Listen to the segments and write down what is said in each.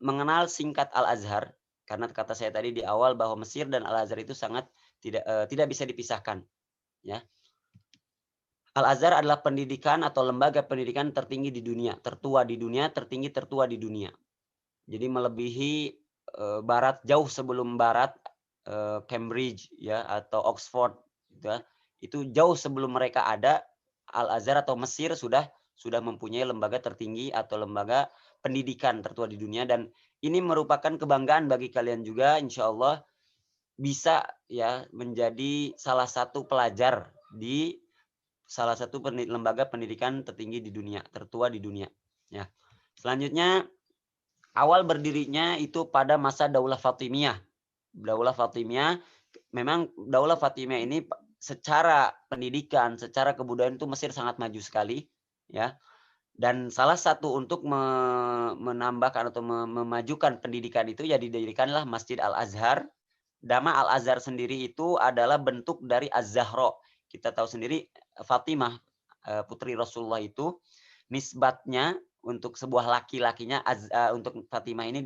mengenal singkat Al-Azhar, karena kata saya tadi di awal bahwa Mesir dan Al-Azhar itu sangat tidak bisa dipisahkan, ya. Al-Azhar adalah pendidikan atau lembaga pendidikan tertinggi di dunia, tertua di dunia, tertinggi tertua di dunia. Jadi melebihi, barat jauh sebelum barat, Cambridge ya atau Oxford gitu ya. Itu jauh sebelum mereka ada, Al-Azhar atau Mesir sudah mempunyai lembaga tertinggi atau lembaga pendidikan tertua di dunia dan ini merupakan kebanggaan bagi kalian juga insyaallah bisa ya menjadi salah satu pelajar di salah satu lembaga pendidikan tertinggi di dunia, tertua di dunia, ya. Selanjutnya, awal berdirinya itu pada masa Daulah Fatimiyah. Daulah Fatimiyah, memang Daulah Fatimiyah ini secara pendidikan, secara kebudayaan itu Mesir sangat maju sekali, ya. Dan salah satu untuk menambahkan atau memajukan pendidikan itu ya didirikanlah Masjid Al-Azhar. Nama Al-Azhar sendiri itu adalah bentuk dari Az-Zahra. Kita tahu sendiri Fatimah, putri Rasulullah itu nisbatnya untuk sebuah laki-lakinya untuk Fatimah ini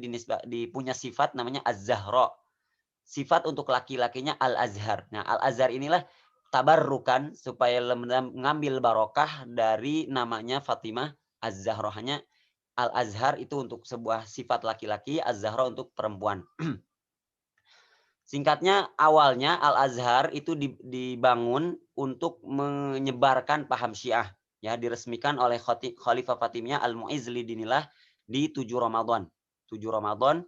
punya sifat namanya Az-Zahra. Sifat untuk laki-lakinya Al-Azhar. Nah, Al-Azhar inilah tabarrukan supaya mengambil barokah dari namanya Fatimah Az-Zahra. Hanya Al-Azhar itu untuk sebuah sifat laki-laki, Az-Zahra untuk perempuan. Singkatnya, awalnya Al-Azhar itu dibangun untuk menyebarkan paham Syiah, ya, diresmikan oleh Khalifah Fatimiyah Al-Mu'izz lidinillah di 7 Ramadan. 7 Ramadan,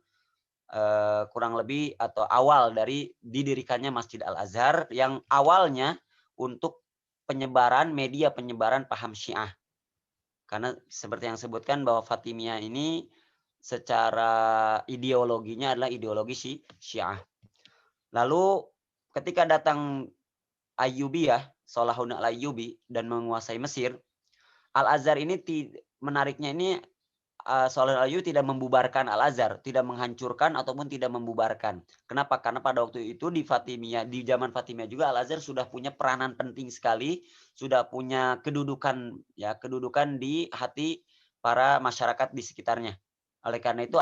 kurang lebih atau awal dari didirikannya Masjid Al-Azhar yang awalnya untuk media penyebaran paham Syiah. Karena seperti yang sebutkan bahwa Fatimiyah ini secara ideologinya adalah ideologi Syiah. Lalu ketika datang Ayyubiyah, Salahuddin Al-Ayyubi dan menguasai Mesir, Al-Azhar ini menariknya ini Salahuddin Al-Ayyubi tidak membubarkan Al-Azhar, tidak menghancurkan ataupun tidak membubarkan. Kenapa? Karena pada waktu itu di Fatimiyah, di zaman Fatimiyah juga Al-Azhar sudah punya peranan penting sekali, sudah punya kedudukan ya, kedudukan di hati para masyarakat di sekitarnya. Oleh karena itu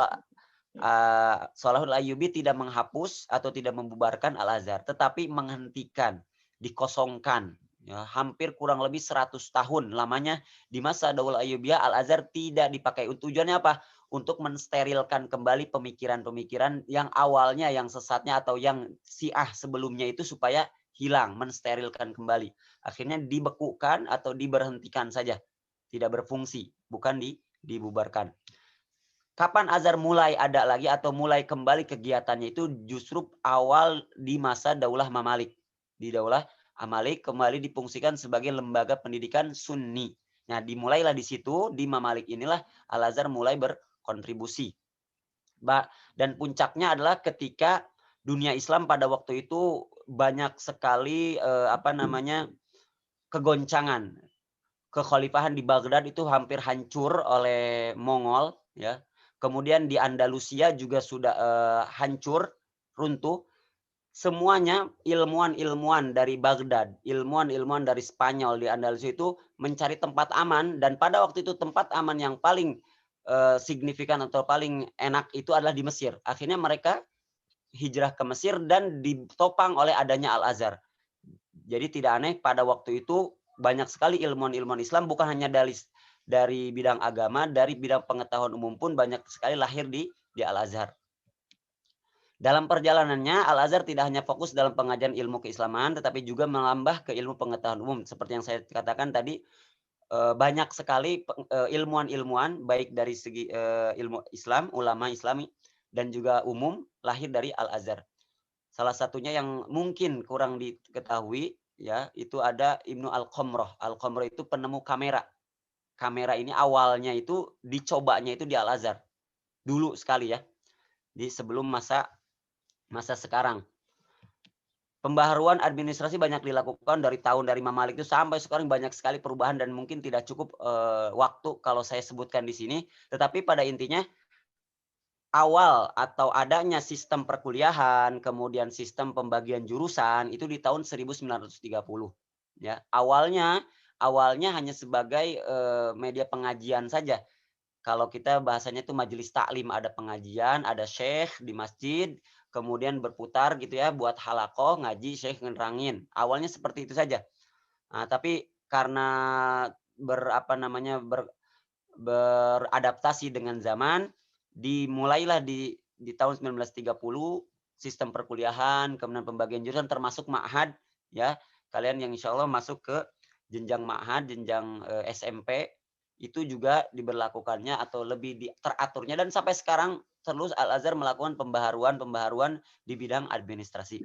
Salahuddin Ayyubi tidak menghapus atau tidak membubarkan Al-Azhar, tetapi menghentikan, dikosongkan. Ya, hampir kurang lebih 100 tahun lamanya di masa Daulah Ayyubiyah Al-Azhar tidak dipakai. Tujuannya apa? Untuk mensterilkan kembali pemikiran-pemikiran yang awalnya yang sesatnya atau yang Syiah sebelumnya itu supaya hilang, mensterilkan kembali. Akhirnya dibekukan atau diberhentikan saja. Tidak berfungsi, bukan dibubarkan. Kapan Azhar mulai ada lagi atau mulai kembali kegiatannya itu justru awal di masa Daulah Mamalik. Di Daulah Mamalik kembali difungsikan sebagai lembaga pendidikan Sunni. Nah, dimulailah di situ, di Mamalik inilah Al-Azhar mulai berkontribusi. Dan puncaknya adalah ketika dunia Islam pada waktu itu banyak sekali kegoncangan. Kekhalifahan di Baghdad itu hampir hancur oleh Mongol, ya. Kemudian di Andalusia juga sudah hancur, runtuh. Semuanya ilmuwan-ilmuwan dari Baghdad, ilmuwan-ilmuwan dari Spanyol di Andalusia itu mencari tempat aman dan pada waktu itu tempat aman yang paling signifikan atau paling enak itu adalah di Mesir. Akhirnya mereka hijrah ke Mesir dan ditopang oleh adanya Al-Azhar. Jadi tidak aneh pada waktu itu banyak sekali ilmuwan-ilmuwan Islam bukan hanya dari bidang agama, dari bidang pengetahuan umum pun banyak sekali lahir di Al-Azhar. Dalam perjalanannya, Al-Azhar tidak hanya fokus dalam pengajaran ilmu keislaman, tetapi juga menambah ke ilmu pengetahuan umum. Seperti yang saya katakan tadi, banyak sekali ilmuwan-ilmuwan, baik dari segi ilmu Islam, ulama Islami, dan juga umum, lahir dari Al-Azhar. Salah satunya yang mungkin kurang diketahui, ya, itu ada Ibnu Al-Qomroh. Al-Qomroh itu penemu kamera. Kamera ini awalnya itu dicobanya itu di Al-Azhar. Dulu sekali ya, di sebelum masa sekarang. Pembaharuan administrasi banyak dilakukan dari Imam Malik itu sampai sekarang banyak sekali perubahan dan mungkin tidak cukup waktu kalau saya sebutkan di sini. Tetapi pada intinya awal atau adanya sistem perkuliahan, kemudian sistem pembagian jurusan itu di tahun 1930. Ya, awalnya hanya sebagai media pengajian saja. Kalau kita bahasanya itu majelis taklim, ada pengajian, ada syekh di masjid, kemudian berputar gitu ya buat halaqah, ngaji, syekh ngerangin. Awalnya seperti itu saja. Tapi karena apa namanya, beradaptasi dengan zaman, dimulailah di tahun 1930 sistem perkuliahan, kemudian pembagian jurusan termasuk ma'had ya. Kalian yang insya Allah masuk ke jenjang ma'had, jenjang SMP itu juga diberlakukannya atau lebih teraturnya dan sampai sekarang terus Al Azhar melakukan pembaharuan di bidang administrasi.